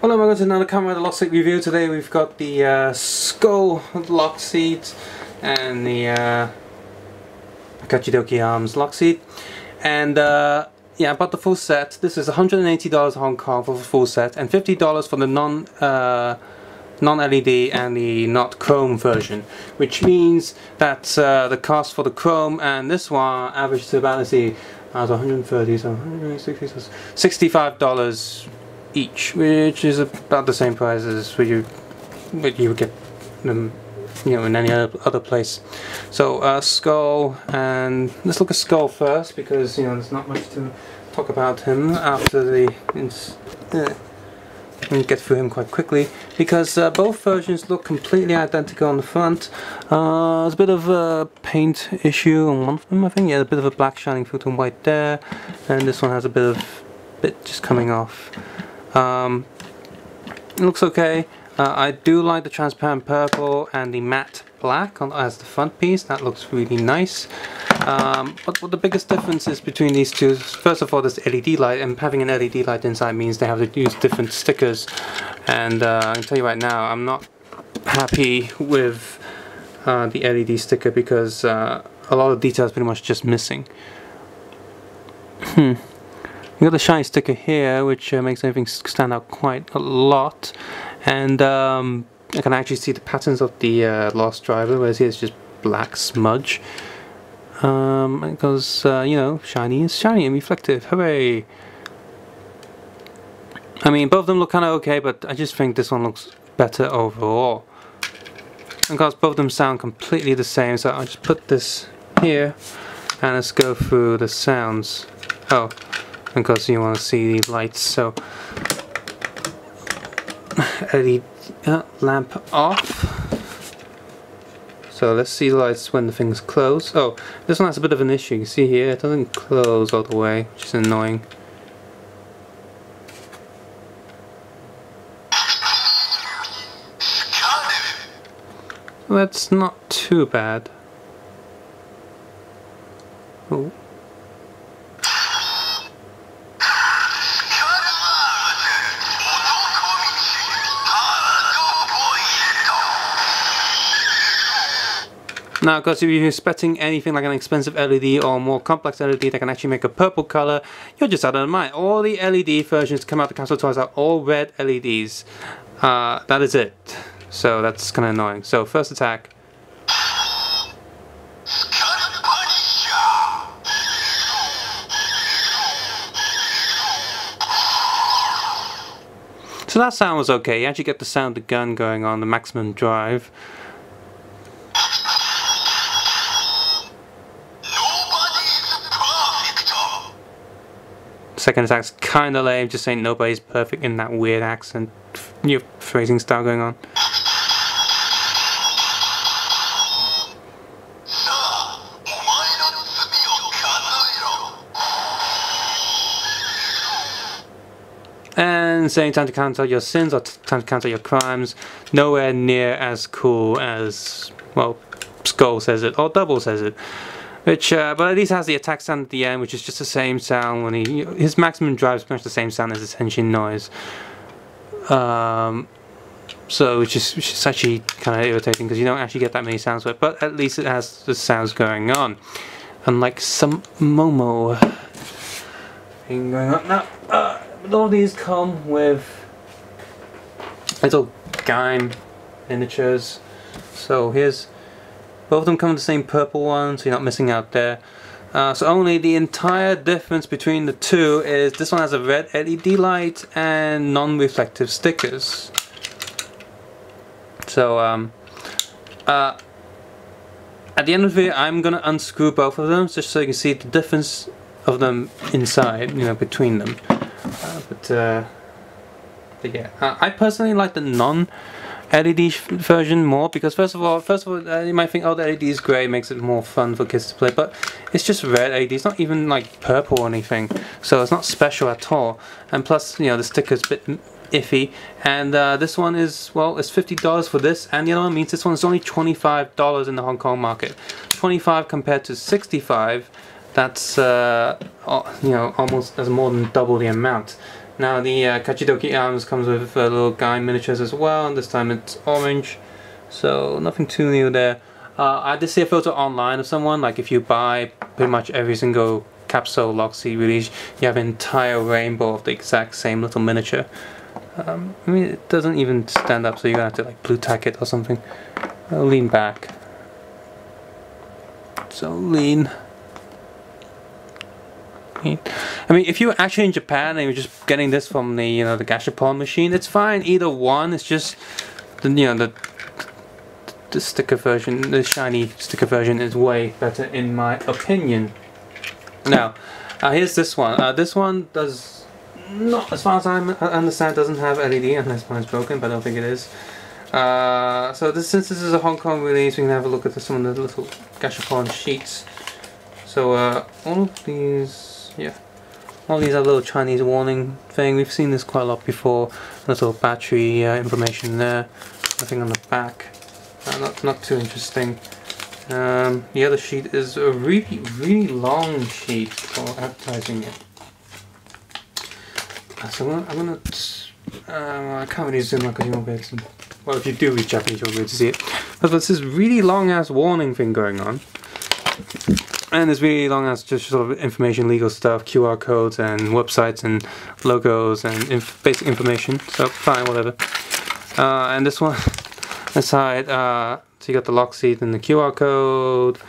Hello, welcome to another Kamen lock seat review. Today we've got the skull lock seat and the Kachidoki arms lock seat. And yeah, I bought the full set. This is $180 Hong Kong for the full set and $50 for the non-LED and the not chrome version, which means that the cost for the chrome and this one averaged to about, let's see, 130, so 160, so $65 each, which is about the same price as what you would get them, in any other place. So Skull, and let's look at Skull first because there's not much to talk about him after the. Get through him quite quickly because both versions look completely identical on the front. There's a bit of a paint issue on one of them, I think. Yeah, a bit of a black shining through to white there, and this one has a bit just coming off. It looks okay. I do like the transparent purple and the matte black as the front piece. That looks really nice. But what the biggest difference is between these two, first of all, this LED light, and having an LED light inside means they have to use different stickers. And I can tell you right now, I'm not happy with the LED sticker because a lot of detail is pretty much just missing. We got the shiny sticker here, which makes everything stand out quite a lot, and I can actually see the patterns of the lost driver, whereas here it's just black smudge. Because shiny is shiny and reflective. Hooray! I mean, both of them look kind of okay, but I just think this one looks better overall. And because both of them sound completely the same, so I'll just put this here and let's go through the sounds. Oh. Because you want to see the lights, so LED lamp off. So let's see the lights when the things close. Oh, this one has a bit of an issue. You see here, it doesn't close all the way, which is annoying. That's not too bad. Oh. Now, because if you're expecting anything like an expensive LED or more complex LED that can actually make a purple color, you're just out of mind. All the LED versions to come out the Capsule toys are all red LEDs. That is it. So that's kind of annoying. So first attack. So that sound was okay. You actually get the sound of the gun going on, the maximum drive. Second attack's kinda lame, just saying nobody's perfect in that weird accent, phrasing style going on. And saying time to counter your sins or time to counter your crimes, nowhere near as cool as, well, Skull says it, or Double says it. Which, but at least has the attack sound at the end, which is just the same sound when his maximum drive is pretty much the same sound as his engine noise. So which is actually kind of irritating because you don't actually get that many sounds with it, but at least it has the sounds going on. Unlike some Momo thing going on. Now, all these come with little Gaim miniatures. So here's. Both of them come with the same purple one, so you're not missing out there. So only the entire difference between the two is this one has a red LED light and non-reflective stickers. So at the end of the video, I'm gonna unscrew both of them just so you can see the difference of them inside, between them. But yeah, I personally like the non-LED version more because first of all, you might think, oh, the LED is grey, makes it more fun for kids to play, but it's just red LED. It's not even like purple or anything, so it's not special at all. And plus, the sticker's a bit iffy. And this one is, well, it's $50 for this, and the other one means this one is only $25 in the Hong Kong market. 25 compared to 65. That's almost more than double the amount. Now the Kachidoki arms comes with little Gaim miniatures as well, and this time it's orange, so nothing too new there. I did see a photo online of someone, like if you buy pretty much every single Capsule Loxy release, you have an entire rainbow of the exact same little miniature. I mean, it doesn't even stand up, so you're gonna have to like blue tack it or something. I'll lean back. So lean. I mean, if you're actually in Japan and you're just getting this from the the Gashapon machine, it's fine. Either one. It's just the the sticker version, the shiny sticker version, is way better in my opinion. Now, here's this one. This one does not, as far as I understand, doesn't have LED unless mine's broken, but I don't think it is. So since this is a Hong Kong release, we can have a look at some of the little Gashapon sheets. So all of these. Yeah, all these are little Chinese warning thing. We've seen this quite a lot before. Little battery information there. Nothing on the back. Not too interesting. The other sheet is a really long sheet for advertising it. So I can't really zoom out because you won't be able to. Well, if you do read Japanese, you'll be able to see it. But there's this really long ass warning thing going on. And there's really long as just sort of information, legal stuff, QR codes and websites and logos and basic information. So fine, whatever. And this one aside, so you got the lock seat and the QR code,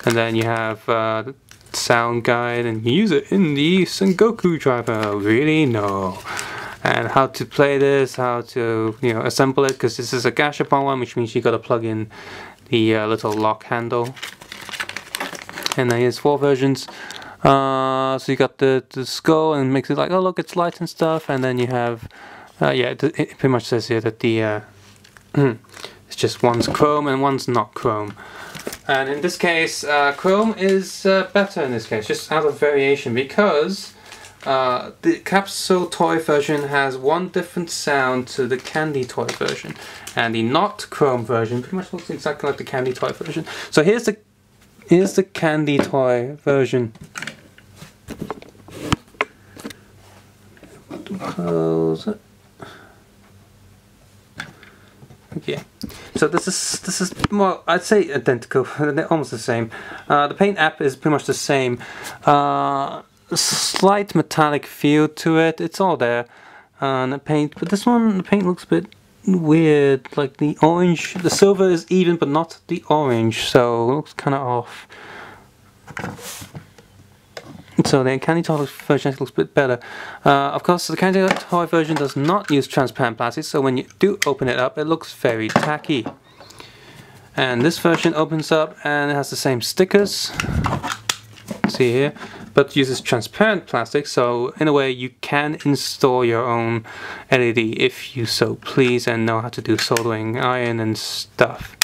and then you have the sound guide, and you use it in the Sengoku driver. Really? No. And how to play this, how to assemble it, because this is a Gashapon one, which means you got to plug in the little lock handle. And then here's 4 versions. So you got the skull, and it makes it like, oh look, it's light and stuff. And then you have, yeah, it pretty much says here that the it's just one's chrome and one's not chrome. And in this case, chrome is better in this case, just out of variation, because the Capsule toy version has one different sound to the candy toy version, and the not chrome version pretty much looks exactly like the candy toy version. So here's the candy toy version. Close it. Okay, so this is well, I'd say identical. They're almost the same. The paint app is pretty much the same. Slight metallic feel to it. It's all there. And the paint, but this one, the paint looks a bit weird. Like the orange, the silver is even, but not the orange. So it looks kind of off. So the candy toy version looks a bit better. Of course, the candy toy version does not use transparent plastic, so when you do open it up, it looks very tacky. And this version opens up and it has the same stickers, see here, but uses transparent plastic, so in a way you can install your own LED if you so please and know how to do soldering iron and stuff.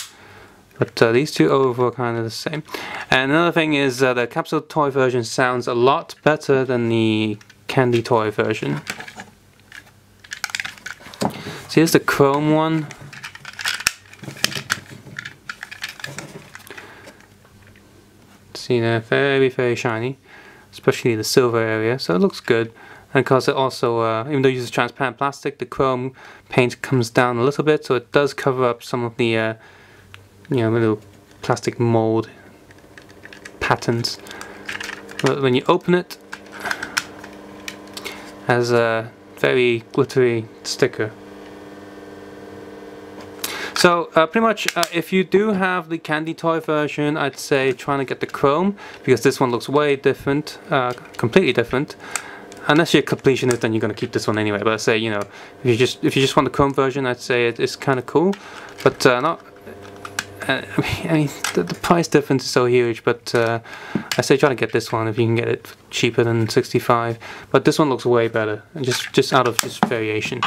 But these two overall are kind of the same. And another thing is the Capsule toy version sounds a lot better than the candy toy version. So here's the chrome one. See, they're very, very shiny, especially the silver area, so it looks good. And of course it also, even though it uses transparent plastic, the chrome paint comes down a little bit, so it does cover up some of the little plastic mold patterns. But when you open it, it has a very glittery sticker. So pretty much, if you do have the candy toy version, I'd say trying to get the chrome, because this one looks way different, completely different. Unless you're a completionist, then you're going to keep this one anyway. But I say, if you just want the chrome version, I'd say it's kind of cool, but not. I mean, the price difference is so huge, but I say try to get this one if you can get it cheaper than 65. But this one looks way better, and just out of just variation.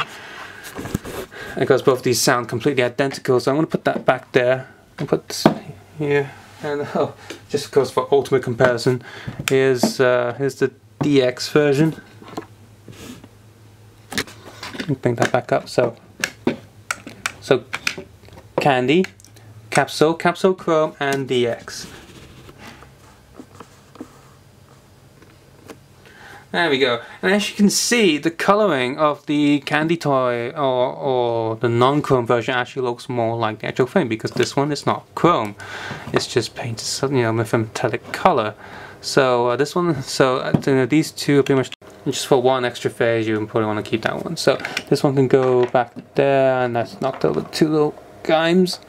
Because both these sound completely identical, so I'm going to put that back there and put this here. And just goes for ultimate comparison. Here's the DX version. Bring that back up. So candy. Capsule, Capsule Chrome, and DX. There we go. And as you can see, the coloring of the candy toy or the non-chrome version actually looks more like the actual thing, because this one is not chrome. It's just painted, you know, with a metallic color. So this one, so you know, these two are pretty much just for one extra phase. You probably want to keep that one. So this one can go back there, and that's knocked over two little Gaims.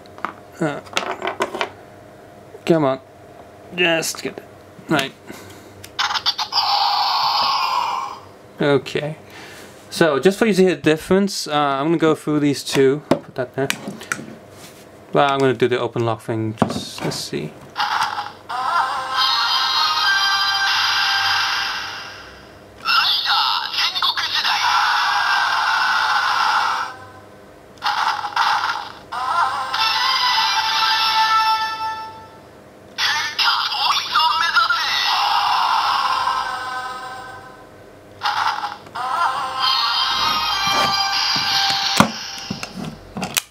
Come on, just get it right. Okay, so just for you to hear the difference, I'm going to go through these two, put that there. Well, I'm going to do the open lock thing, just let's see.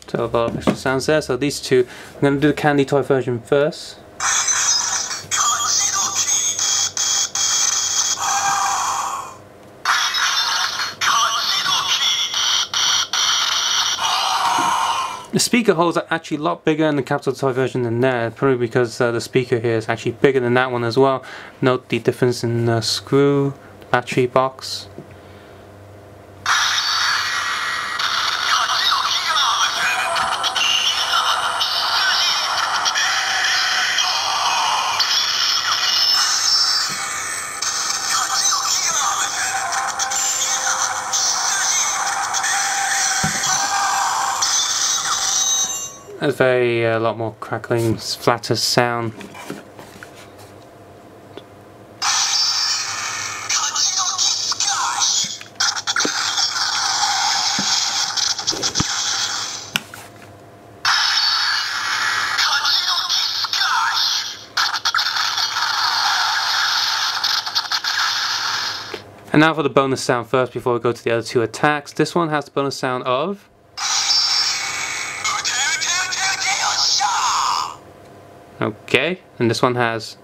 So a lot of extra sounds there. So these two, I'm going to do the candy toy version first. The speaker holes are actually a lot bigger in the Capsule toy version than there, probably because the speaker here is actually bigger than that one as well. Note the difference in the screw, battery box. There's a lot more crackling, flatter sound. And now for the bonus sound first before we go to the other two attacks. This one has the bonus sound of... Okay, and this one has...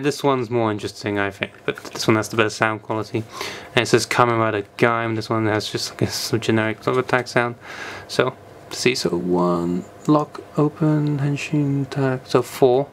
this one's more interesting, I think, but this one has the better sound quality. And it says Kamen by Gaim. This one has just like a some generic sort of attack sound. So, see, so 1, lock, open, henshin, attack, so 4.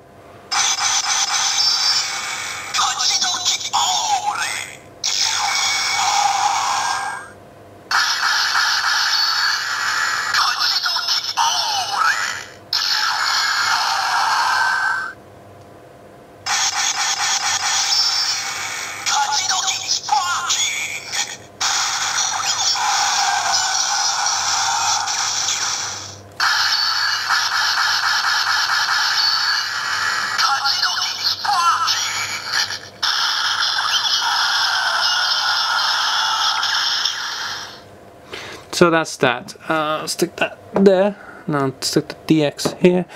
So that's that. Stick that there. Now stick the DX here.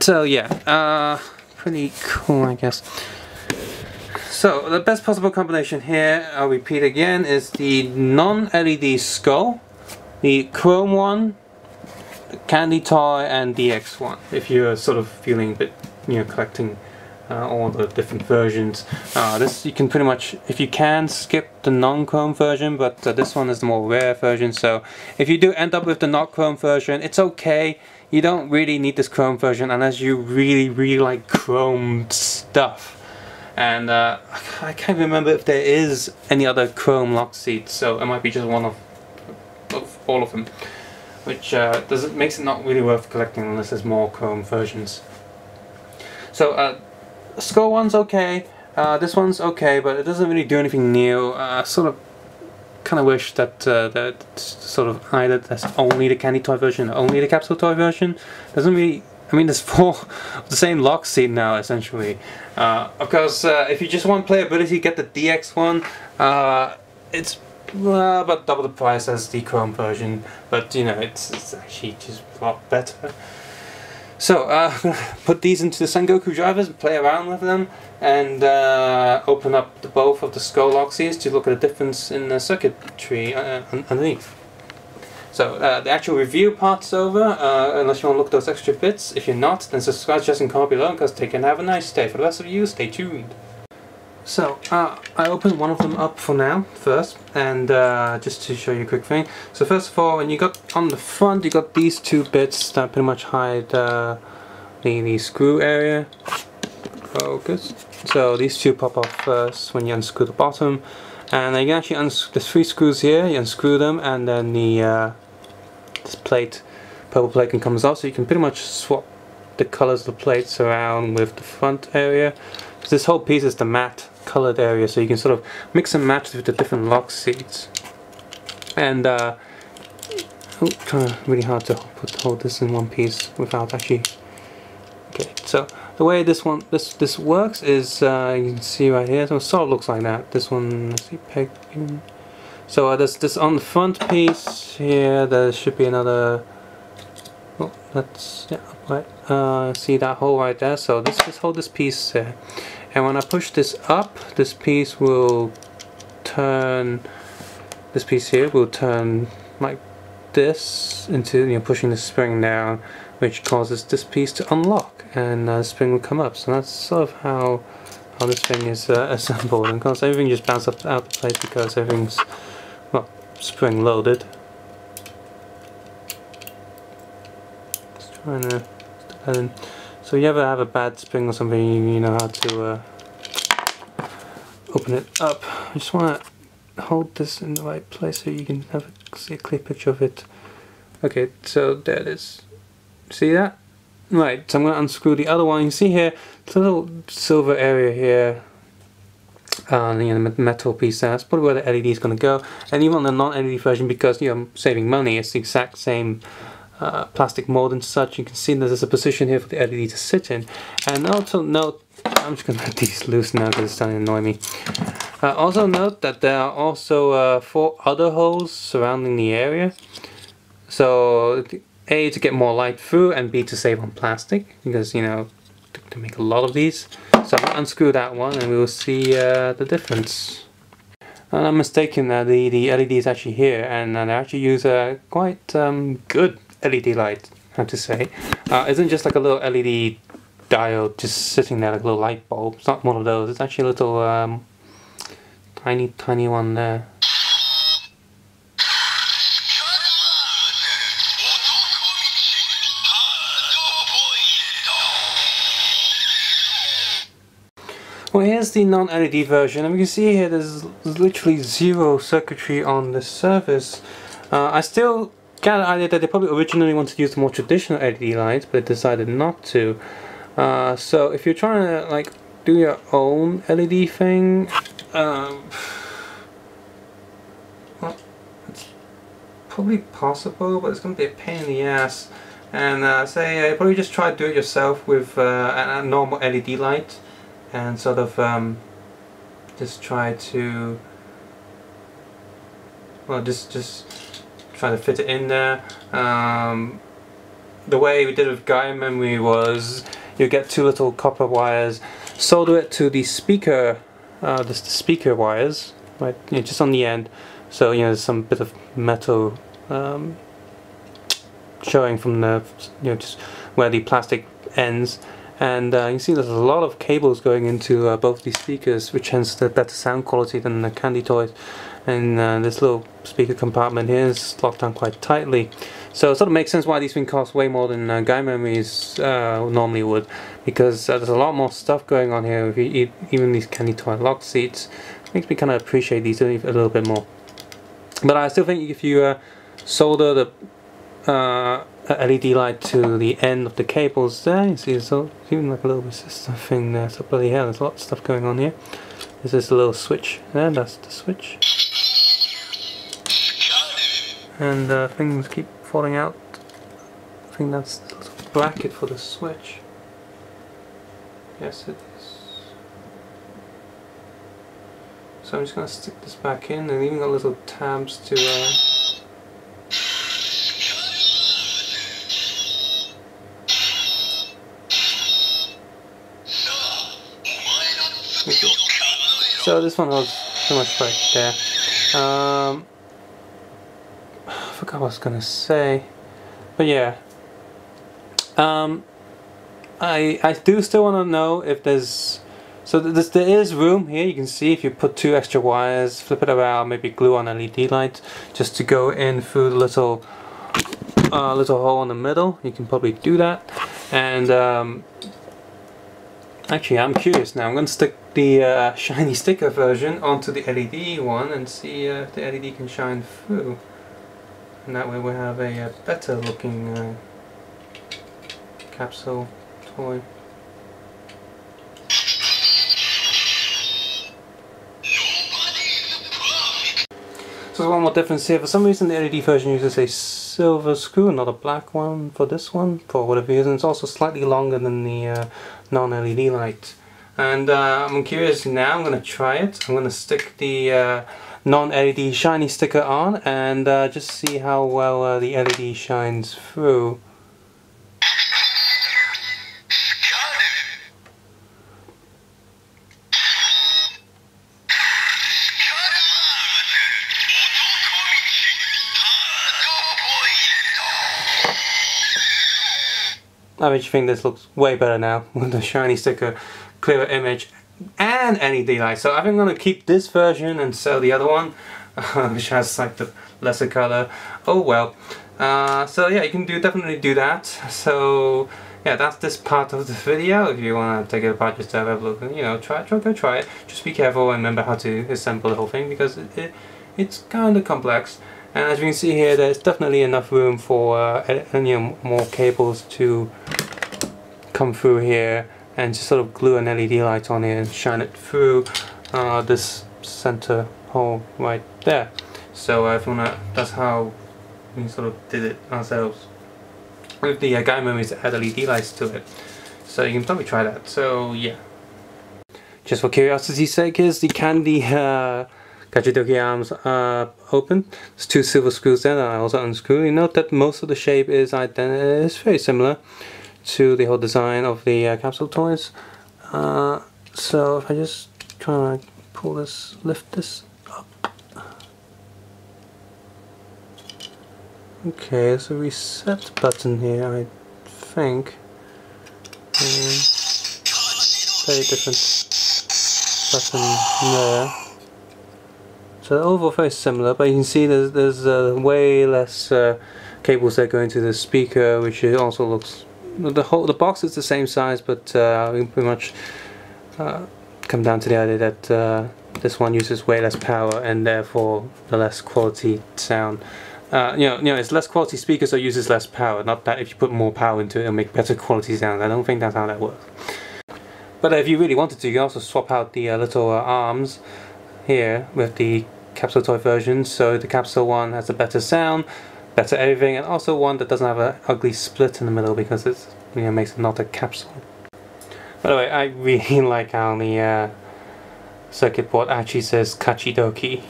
So yeah, pretty cool, I guess. So the best possible combination here, I'll repeat again, is the non-LED skull, the chrome one, the candy toy, and DX one. If you're sort of feeling a bit, you know, collecting all the different versions. This you can pretty much, if you can, skip the non-chrome version, but this one is the more rare version. So if you do end up with the not chrome version, it's okay. You don't really need this chrome version unless you really like chrome stuff. And I can't remember if there is any other chrome lock seats, so it might be just one of all of them, which makes it not really worth collecting unless there's more chrome versions. So skull one's okay, this one's okay, but it doesn't really do anything new. Sort of kind of wish that that sort of either that's only the candy toy version or only the Capsule toy version. Doesn't really, I mean, there's 4 of the same lock seat now essentially. Of course, if you just want playability, get the DX one. It's about double the price as the chrome version, but you know, it's actually just a lot better. So, I'm going to put these into the Sengoku drivers and play around with them, and open up both of the skull lock seats to look at the difference in the circuitry underneath. So the actual review part's over, unless you want to look at those extra bits. If you're not, then subscribe just and comment below, because they can have a nice day. For the rest of you, stay tuned. So I opened one of them up for now first, and just to show you a quick thing. So first of all, when you got on the front, you got these two bits that pretty much hide the screw area. Focus. So these two pop off first when you unscrew the bottom, and you can actually there's 3 screws here. You unscrew them, and then this plate, purple plate, can comes off. So you can pretty much swap the colors of the plates around with the front area. So this whole piece is the matte colored area, so you can sort of mix and match with the different lock seats. And trying really hard to hold this in one piece without actually. Okay, so the way this works is you can see right here. So it sort of looks like that. This one, let's see, peg. So there's this on the front piece here. There should be another. Oh, that's yeah, right. See that hole right there? So just hold this piece there, and when I push this up, this piece will turn. This piece here will turn like this into pushing the spring down, which causes this piece to unlock, and the spring will come up. So that's sort of how this thing is assembled. And of course, everything just bounces up out of place because everything's spring loaded. Trying to stick that in. So if you ever have a bad spring or something, you know how to open it up. I just want to hold this in the right place so you can see a clear picture of it. Okay, so there it is. See that? Right, so I'm going to unscrew the other one. You can see here, it's a little silver area here. The metal piece there. That's probably where the LED is going to go. And even on the non-LED version, because I'm saving money, it's the exact same plastic mold and such. You can see that there's a position here for the LED to sit in. And also note, I'm just going to let these loose now because it's starting to annoy me. Also note that there are also 4 other holes surrounding the area. So A, to get more light through, and B, to save on plastic, because to make a lot of these. So I'm going to unscrew that one and we will see the difference. And I'm mistaken, the LED is actually here, and they actually use a quite good LED light, I have to say. It isn't just like a little LED diode just sitting there like a little light bulb. It's not one of those, it's actually a little tiny one there. Well, here's the non-LED version, and we can see here there's literally 0 circuitry on the surface. I still get the idea that they probably originally wanted to use the more traditional LED lights, but they decided not to. So if you're trying to do your own LED thing, well, it's probably possible, but it's going to be a pain in the ass. And probably just try to do it yourself with a normal LED light. And sort of just try to, well, just try to fit it in there. The way we did with Gaim was you get 2 little copper wires, solder it to the speaker, the speaker wires, right? Just on the end. So there's some bit of metal showing from the just where the plastic ends. And you can see there's a lot of cables going into both these speakers, which hence the better sound quality than the candy toys. And this little speaker compartment here is locked down quite tightly. So it sort of makes sense why these things cost way more than Gaim memories normally would, because there's a lot more stuff going on here with even these candy toy lock seats. It makes me kind of appreciate these a little bit more. But I still think if you solder the LED light to the end of the cables there, you see there's even like a little resistor thing there. So bloody hell, there's a lot of stuff going on here. There's this little switch there, that's the switch. And things keep falling out. I think that's the little bracket for the switch. Yes, it is. So I'm just going to stick this back in, and even got little tabs to so this one was pretty much right there. forgot what I was gonna say, but yeah. I do still want to know if there's... So there is room here, you can see if you put 2 extra wires, flip it around, maybe glue on LED light just to go in through the little hole in the middle. You can probably do that. And actually I'm curious now, I'm going to stick the shiny sticker version onto the LED one and see if the LED can shine through. And that way we'll have a better looking capsule toy. So there's one more difference here. For some reason the LED version uses a silver screw, not a black one for this one, for whatever reason. It's also slightly longer than the non-LED light. And I'm curious now, I'm going to try it. I'm going to stick the non-LED shiny sticker on and just see how well the LED shines through. I actually think this looks way better now with the shiny sticker, clearer image and LED light. So I think I'm going to keep this version and sell the other one, which has like the lesser color. Oh well. So yeah, you can definitely do that. So yeah, that's this part of the video. If you want to take it apart yourself, have a look, and, you know, go try it. Just be careful and remember how to assemble the whole thing, because it's kind of complex. And as you can see here, there's definitely enough room for more cables to come through here, and just sort of glue an LED light on here and shine it through this center hole right there. So if you wanna, that's how we sort of did it ourselves. With the Gaim, we add LED lights to it. So you can probably try that. So yeah. Just for curiosity's sake, here's the candy Kachidoki arms open. There's 2 silver screws there that I also unscrew. You note that most of the shape is very similar to the whole design of the capsule toys. So if I just try to pull this, lift this up. Okay, there's a reset button here, I think. Very different button there. So overall very similar, but you can see there's way less cables that go into the speaker, which also looks, the box is the same size, but we can pretty much come down to the idea that this one uses way less power and therefore the less quality sound. You know, it's less quality speaker, so it uses less power. Not that if you put more power into it, it'll make better quality sound. I don't think that's how that works. But if you really wanted to, you can also swap out the little arms here with the capsule toy version, so the capsule one has a better sound, better everything, and also one that doesn't have an ugly split in the middle, because it's, you know, makes it not a capsule. By the way, I really like how the circuit board actually says Kachidoki.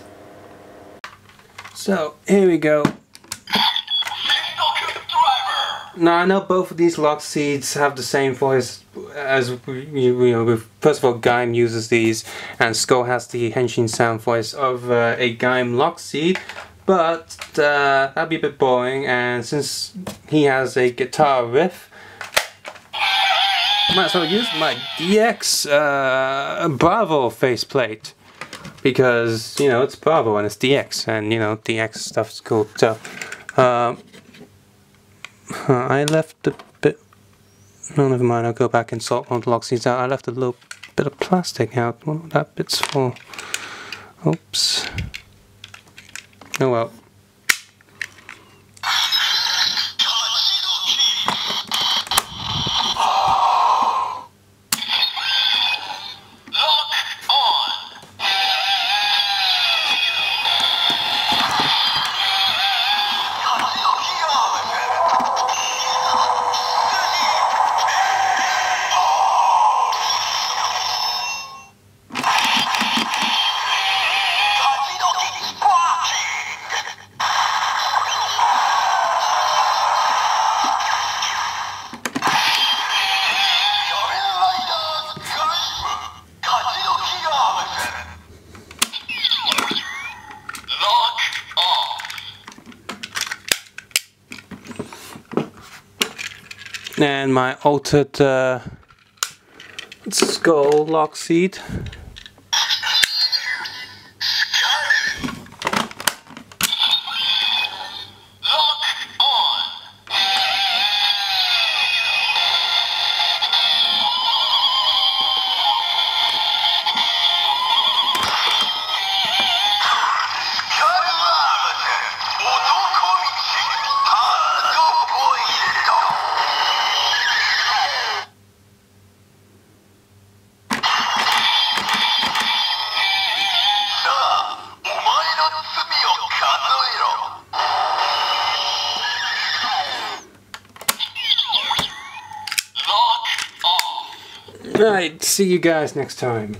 So here we go. Now I know both of these lock seeds have the same voice as you know. First of all, Gaim uses these, and Skull has the henshin sound voice of a Gaim lock seed, but that'd be a bit boring. And since he has a guitar riff, I might as well use my DX Bravo faceplate, because you know it's Bravo and it's DX, and you know DX stuff's cool. So. I left a bit, no, never mind, I'll go back and sort one of the lock seeds out. I left a little bit of plastic out. I wonder what that bit's for. Oops. Oh well. And my altered skull lock seat. Alright, see you guys next time.